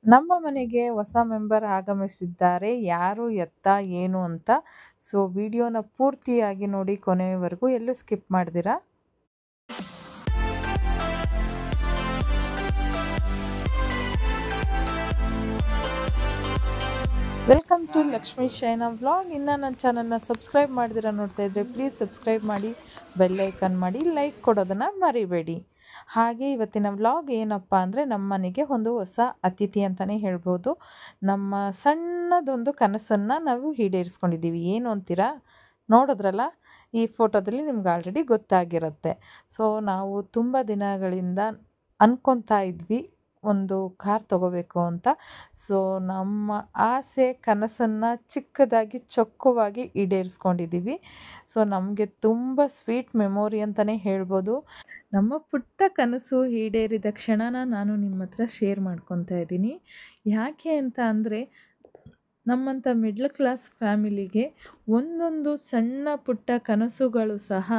ನಮ್ಮ ಮನೆಗೆ ಹೊಸ ಮೆಂಬರ್ ಆಗಮಿಸಿದ್ದಾರೆ. ಯಾರು, ಎತ್ತ, ಏನು ಅಂತ. ಸೊ ವಿಡಿಯೋನ ಪೂರ್ತಿಯಾಗಿ ನೋಡಿ ಕೊನೆಯವರೆಗೂ, ಎಲ್ಲೂ ಸ್ಕಿಪ್ ಮಾಡ್ದಿರಾ. Welcome to Lakshmi Shaina vlog. ಇನ್ನು ನನ್ನ ಚಾನಲ್ನ ಸಬ್ಸ್ಕ್ರೈಬ್ ಮಾಡ್ದಿರಾ ನೋಡ್ತಾ ಇದ್ದರೆ ಪ್ಲೀಸ್ ಸಬ್ಸ್ಕ್ರೈಬ್ ಮಾಡಿ, ಬೆಲ್ ಐಕನ್ ಮಾಡಿ, ಲೈಕ್ ಕೊಡೋದನ್ನು ಮರಿಬೇಡಿ. ಹಾಗೆ ಇವತ್ತಿನ ವ್ಲಾಗ್ ಏನಪ್ಪ ಅಂದರೆ, ನಮ್ಮ ಮನೆಗೆ ಒಂದು ಹೊಸ ಅತಿಥಿ ಅಂತಲೇ ಹೇಳ್ಬೋದು. ನಮ್ಮ ಸಣ್ಣದೊಂದು ಕನಸನ್ನು ನಾವು ಈಡೇರಿಸ್ಕೊಂಡಿದ್ದೀವಿ. ಏನು ಅಂತೀರಾ? ನೋಡಿದ್ರಲ್ಲ, ಈ ಫೋಟೋದಲ್ಲಿ ನಿಮ್ಗೆ ಆಲ್ರೆಡಿ ಗೊತ್ತಾಗಿರುತ್ತೆ. ಸೊ ನಾವು ತುಂಬ ದಿನಗಳಿಂದ ಅನ್ಕೊತಾ ಇದ್ವಿ ಒಂದು ಕಾರ್ ತೊಗೋಬೇಕು ಅಂತ. ಸೊ ನಮ್ಮ ಆಸೆ ಕನಸನ್ನು ಚಿಕ್ಕದಾಗಿ ಚೊಕ್ಕವಾಗಿ ಈಡೇರಿಸ್ಕೊಂಡಿದ್ದೀವಿ. ಸೊ ನಮಗೆ ತುಂಬ ಸ್ವೀಟ್ ಮೆಮೊರಿ ಅಂತಲೇ ಹೇಳ್ಬೋದು. ನಮ್ಮ ಪುಟ್ಟ ಕನಸು ಈಡೇರಿದ ಕ್ಷಣನ ನಾನು ನಿಮ್ಮ ಹತ್ರ ಶೇರ್ ಮಾಡ್ಕೊತಾ ಇದ್ದೀನಿ. ಯಾಕೆ ಅಂತ ಅಂದರೆ, ನಮ್ಮಂಥ ಮಿಡ್ಲ್ ಕ್ಲಾಸ್ ಫ್ಯಾಮಿಲಿಗೆ ಒಂದೊಂದು ಸಣ್ಣ ಪುಟ್ಟ ಕನಸುಗಳು ಸಹ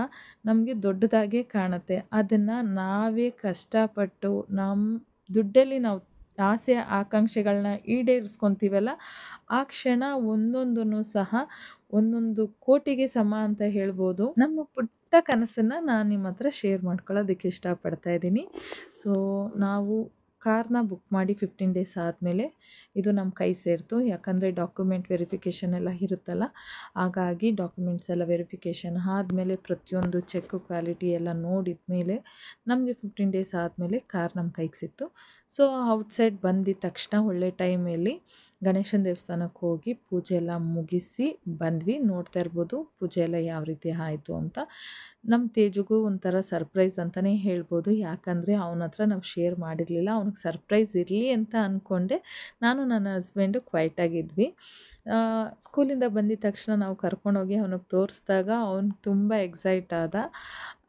ನಮಗೆ ದೊಡ್ಡದಾಗೇ ಕಾಣುತ್ತೆ. ಅದನ್ನು ನಾವೇ ಕಷ್ಟಪಟ್ಟು ನಮ್ಮ ದುಡ್ಡಲ್ಲಿ ನಾವು ಆಸೆ ಆಕಾಂಕ್ಷೆಗಳನ್ನ ಈಡೇರಿಸ್ಕೊತೀವಲ್ಲ, ಆ ಕ್ಷಣ ಒಂದೊಂದನ್ನು ಸಹ ಒಂದೊಂದು ಕೋಟಿಗೆ ಸಮ ಅಂತ ಹೇಳ್ಬೋದು. ನಮ್ಮ ಪುಟ್ಟ ಕನಸನ್ನು ನಾನು ನಿಮ್ಮ ಹತ್ರ ಶೇರ್ ಮಾಡ್ಕೊಳ್ಳೋದಕ್ಕೆ ಇಷ್ಟಪಡ್ತಾ ಇದ್ದೀನಿ. ಸೊ ನಾವು ಕಾರ್ನ ಬುಕ್ ಮಾಡಿ 15 ಡೇಸ್ ಆದಮೇಲೆ ಇದು ನಮ್ಮ ಕೈ ಸೇರಿತು. ಯಾಕಂದರೆ ಡಾಕ್ಯುಮೆಂಟ್ ವೆರಿಫಿಕೇಷನ್ ಎಲ್ಲ ಇರುತ್ತಲ್ಲ, ಹಾಗಾಗಿ ಡಾಕ್ಯುಮೆಂಟ್ಸ್ ಎಲ್ಲ ವೆರಿಫಿಕೇಷನ್ ಆದಮೇಲೆ ಪ್ರತಿಯೊಂದು ಚೆಕ್ ಕ್ವಾಲಿಟಿ ಎಲ್ಲ ನೋಡಿದ ಮೇಲೆ ನಮಗೆ 15 ಡೇಸ್ ಆದಮೇಲೆ ಕಾರ್ ನಮ್ಮ ಕೈಗೆ ಸಿಕ್ತು. ಸೊ ಔಟ್ಸೈಡ್ ಬಂದಿದ್ದ ತಕ್ಷಣ ಒಳ್ಳೆ ಟೈಮಲ್ಲಿ ಗಣೇಶನ ದೇವಸ್ಥಾನಕ್ಕೆ ಹೋಗಿ ಪೂಜೆ ಎಲ್ಲ ಮುಗಿಸಿ ಬಂದ್ವಿ. ನೋಡ್ತಾ ಇರ್ಬೋದು ಪೂಜೆ ಎಲ್ಲ ಯಾವ ರೀತಿ ಆಯಿತು ಅಂತ. ನಮ್ಮ ತೇಜುಗೂ ಒಂಥರ ಸರ್ಪ್ರೈಸ್ ಅಂತಲೇ ಹೇಳ್ಬೋದು. ಯಾಕಂದರೆ ಅವನ ಹತ್ರ ನಾವು ಶೇರ್ ಮಾಡಿರಲಿಲ್ಲ. ಅವ್ನಿಗೆ ಸರ್ಪ್ರೈಸ್ ಇರಲಿ ಅಂತ ಅಂದ್ಕೊಂಡೆ. ನಾನು ನನ್ನ ಹಸ್ಬೆಂಡು ಕ್ವೈಟಾಗಿದ್ವಿ. ಸ್ಕೂಲಿಂದ ಬಂದಿದ್ದ ತಕ್ಷಣ ನಾವು ಕರ್ಕೊಂಡೋಗಿ ಅವನಿಗೆ ತೋರಿಸ್ದಾಗ ಅವ್ನು ತುಂಬ ಎಕ್ಸೈಟ್ ಆದ.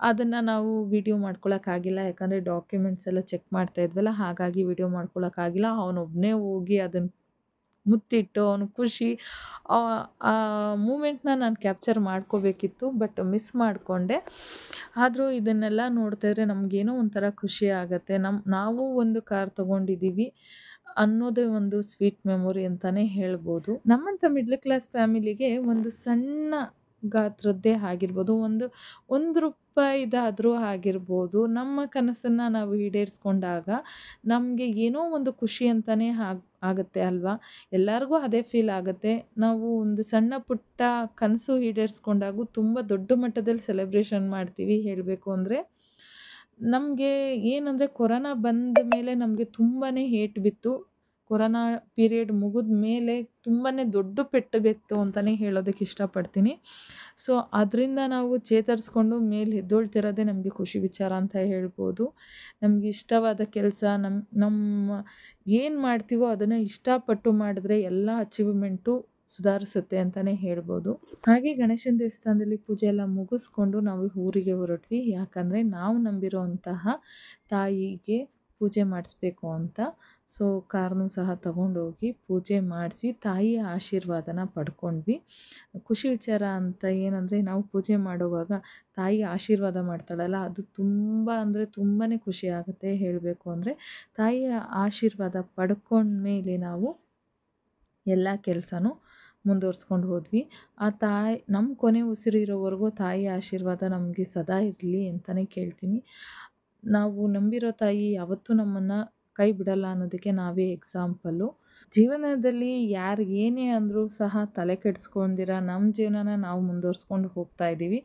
ಅದನ್ನು ನಾವು ವಿಡಿಯೋ ಮಾಡ್ಕೊಳಕ್ಕಾಗಿಲ್ಲ. ಯಾಕಂದರೆ ಡಾಕ್ಯುಮೆಂಟ್ಸ್ ಎಲ್ಲ ಚೆಕ್ ಮಾಡ್ತಾ ಇದ್ವಲ್ಲ, ಹಾಗಾಗಿ ವಿಡಿಯೋ ಮಾಡ್ಕೊಳಕ್ಕಾಗಿಲ್ಲ. ಅವನೊಬ್ಬನೇ ಹೋಗಿ ಅದನ್ನು ಮುತ್ತಿಟ್ಟು ಅವನು ಖುಷಿ, ಆ ಮೂಮೆಂಟ್ನ ನಾನು ಕ್ಯಾಪ್ಚರ್ ಮಾಡ್ಕೋಬೇಕಿತ್ತು, ಬಟ್ ಮಿಸ್ ಮಾಡಿಕೊಂಡೆ. ಆದರೂ ಇದನ್ನೆಲ್ಲ ನೋಡ್ತಾ ಇದ್ರೆ ನಮಗೇನೋ ಒಂಥರ ಖುಷಿ ಆಗುತ್ತೆ. ನಾವು ಒಂದು ಕಾರ್ ತೊಗೊಂಡಿದ್ದೀವಿ ಅನ್ನೋದೇ ಒಂದು ಸ್ವೀಟ್ ಮೆಮೊರಿ ಅಂತಲೇ ಹೇಳ್ಬೋದು. ನಮ್ಮಂಥ ಮಿಡ್ಲ್ ಕ್ಲಾಸ್ ಫ್ಯಾಮಿಲಿಗೆ ಒಂದು ಸಣ್ಣ ಗಾತ್ರದ್ದೇ ಆಗಿರ್ಬೋದು, ₹1 ಆಗಿರ್ಬೋದು, ನಮ್ಮ ಕನಸನ್ನು ನಾವು ಈಡೇರಿಸ್ಕೊಂಡಾಗ ನಮಗೆ ಏನೋ ಒಂದು ಖುಷಿ ಅಂತಲೇ ಆಗುತ್ತೆ ಅಲ್ವಾ. ಎಲ್ಲರಿಗೂ ಅದೇ ಫೀಲ್ ಆಗುತ್ತೆ. ನಾವು ಒಂದು ಸಣ್ಣ ಪುಟ್ಟ ಕನಸು ಈಡೇರಿಸ್ಕೊಂಡಾಗೂ ತುಂಬ ದೊಡ್ಡ ಮಟ್ಟದಲ್ಲಿ ಸೆಲೆಬ್ರೇಷನ್ ಮಾಡ್ತೀವಿ. ಹೇಳಬೇಕು ಅಂದರೆ, ನಮಗೆ ಏನಂದರೆ ಕೊರೋನಾ ಬಂದ ಮೇಲೆ ನಮಗೆ ತುಂಬಾ ಏಟು ಬಿತ್ತು. ಕೊರೋನಾ ಪೀರಿಯಡ್ ಮುಗಿದ ಮೇಲೆ ತುಂಬಾ ದೊಡ್ಡ ಪೆಟ್ಟು ಬಿತ್ತು ಅಂತಲೇ ಹೇಳೋದಕ್ಕೆ ಇಷ್ಟಪಡ್ತೀನಿ. ಸೊ ಅದರಿಂದ ನಾವು ಚೇತರಿಸ್ಕೊಂಡು ಮೇಲೆ ಎದ್ದೊಳ್ತಿರೋದೇ ನಮಗೆ ಖುಷಿ ವಿಚಾರ ಅಂತ ಹೇಳ್ಬೋದು. ನಮಗೆ ಇಷ್ಟವಾದ ಕೆಲಸ ನಮ್ಮ ಏನು ಮಾಡ್ತೀವೋ ಅದನ್ನು ಇಷ್ಟಪಟ್ಟು ಮಾಡಿದ್ರೆ ಎಲ್ಲ ಅಚೀವ್ಮೆಂಟು ಸುಧಾರಿಸುತ್ತೆ ಅಂತಲೇ ಹೇಳ್ಬೋದು. ಹಾಗೆ ಗಣೇಶನ ದೇವಸ್ಥಾನದಲ್ಲಿ ಪೂಜೆ ಎಲ್ಲ ಮುಗಿಸ್ಕೊಂಡು ನಾವು ಊರಿಗೆ ಹೊರಟ್ವಿ. ಯಾಕಂದರೆ ನಾವು ನಂಬಿರೋಂತಹ ತಾಯಿಗೆ ಪೂಜೆ ಮಾಡಿಸ್ಬೇಕು ಅಂತ. ಸೊ ಕಾರ್ನೂ ಸಹ ತಗೊಂಡೋಗಿ ಪೂಜೆ ಮಾಡಿಸಿ ತಾಯಿಯ ಆಶೀರ್ವಾದನ ಪಡ್ಕೊಂಡ್ವಿ. ಖುಷಿ ವಿಚಾರ ಅಂತ ಏನಂದರೆ, ನಾವು ಪೂಜೆ ಮಾಡುವಾಗ ತಾಯಿ ಆಶೀರ್ವಾದ ಮಾಡ್ತಾಳಲ್ಲ, ಅದು ತುಂಬ ಅಂದರೆ ತುಂಬಾ ಖುಷಿ ಆಗುತ್ತೆ. ಹೇಳಬೇಕು ಅಂದರೆ, ತಾಯಿಯ ಆಶೀರ್ವಾದ ಪಡ್ಕೊಂಡ್ಮೇಲೆ ನಾವು ಎಲ್ಲ ಕೆಲಸನೂ ಮುಂದುವರ್ಸ್ಕೊಂಡು ಹೋದ್ವಿ. ಆ ತಾಯಿ ನಮ್ಮ ಕೊನೆ ಉಸಿರಿರೋವರೆಗೂ ತಾಯಿಯ ಆಶೀರ್ವಾದ ನಮಗೆ ಸದಾ ಇರಲಿ ಅಂತಲೇ ಕೇಳ್ತೀನಿ. ನಾವು ನಂಬಿರೋ ತಾಯಿ ಯಾವತ್ತೂ ನಮ್ಮನ್ನು ಕೈ ಬಿಡಲ್ಲ ಅನ್ನೋದಕ್ಕೆ ನಾವೇ ಎಕ್ಸಾಂಪಲ್ಲು. ಜೀವನದಲ್ಲಿ ಯಾರು ಏನೇ ಅಂದರೂ ಸಹ ತಲೆ ಕೆಡಿಸ್ಕೊಂಡಿರ ನಮ್ಮ ಜೀವನನ ನಾವು ಮುಂದುವರ್ಸ್ಕೊಂಡು ಹೋಗ್ತಾ ಇದ್ದೀವಿ.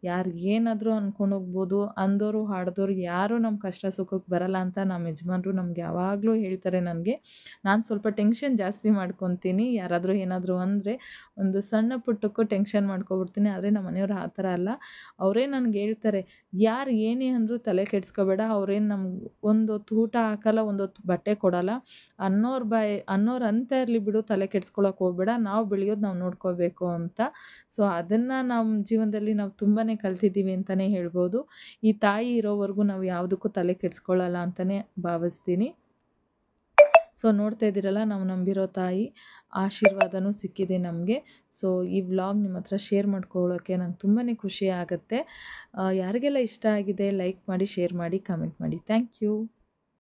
ಯಾರು ಏನಾದರೂ ಅಂದ್ಕೊಂಡು ಹೋಗ್ಬೋದು. ಅಂದೋರು ಹಾಡ್ದೋರು ಯಾರೂ ನಮ್ಮ ಕಷ್ಟ ಸುಖಕ್ಕೆ ಬರಲ್ಲ ಅಂತ ನಮ್ಮ ಯಜಮಾನ್ರು ನಮ್ಗೆ ಯಾವಾಗಲೂ ಹೇಳ್ತಾರೆ. ನಾನು ಸ್ವಲ್ಪ ಟೆನ್ಷನ್ ಜಾಸ್ತಿ ಮಾಡ್ಕೊತೀನಿ. ಯಾರಾದರೂ ಏನಾದರೂ ಅಂದರೆ ಒಂದು ಸಣ್ಣ ಪುಟ್ಟಕ್ಕೂ ಟೆನ್ಷನ್ ಮಾಡ್ಕೊಬಿಡ್ತೀನಿ. ಆದರೆ ನಮ್ಮ ಮನೆಯವ್ರು ಆ ಥರ ಅಲ್ಲ. ಅವರೇ ನನಗೆ ಹೇಳ್ತಾರೆ, ಯಾರು ಏನೇ ಅಂದರೂ ತಲೆ ಕೆಡಿಸ್ಕೋಬೇಡ, ಅವ್ರೇನು ನಮ್ಗೆ ಒಂದೊತ್ತು ಊಟ ಹಾಕಲ್ಲ, ಒಂದೊತ್ತು ಬಟ್ಟೆ ಕೊಡಲ್ಲ, ಅನ್ನೋರು ಅಂತ ಇರಲಿ ಬಿಡು, ತಲೆ ಕೆಡಿಸ್ಕೊಳಕ್ಕೆ ಹೋಗಬೇಡ, ನಾವು ಬೆಳೆಯೋದು ನಾವು ನೋಡ್ಕೋಬೇಕು ಅಂತ. ಸೊ ಅದನ್ನು ನಮ್ಮ ಜೀವನದಲ್ಲಿ ನಾವು ತುಂಬಾ ಕಲ್ತಿದ್ದೀವಿ ಅಂತಲೇ ಹೇಳ್ಬೋದು. ಈ ತಾಯಿ ಇರೋವರೆಗೂ ನಾವು ಯಾವುದಕ್ಕೂ ತಲೆ ಕೆಡಿಸ್ಕೊಳ್ಳಲ್ಲ ಅಂತಲೇ ಭಾವಿಸ್ತೀನಿ. ಸೊ ನೋಡ್ತಾ ಇದ್ದೀರಲ್ಲ, ನಾವು ನಂಬಿರೋ ತಾಯಿ ಆಶೀರ್ವಾದನೂ ಸಿಕ್ಕಿದೆ ನಮಗೆ. ಸೊ ಈ ವ್ಲಾಗ್ ನಿಮ್ಮ ಹತ್ರ ಶೇರ್ ಮಾಡ್ಕೊಳ್ಳೋಕ್ಕೆ ನಂಗೆ ತುಂಬಾ ಖುಷಿ ಆಗುತ್ತೆ. ಯಾರಿಗೆಲ್ಲ ಇಷ್ಟ ಆಗಿದೆ ಲೈಕ್ ಮಾಡಿ, ಶೇರ್ ಮಾಡಿ, ಕಮೆಂಟ್ ಮಾಡಿ. Thank you.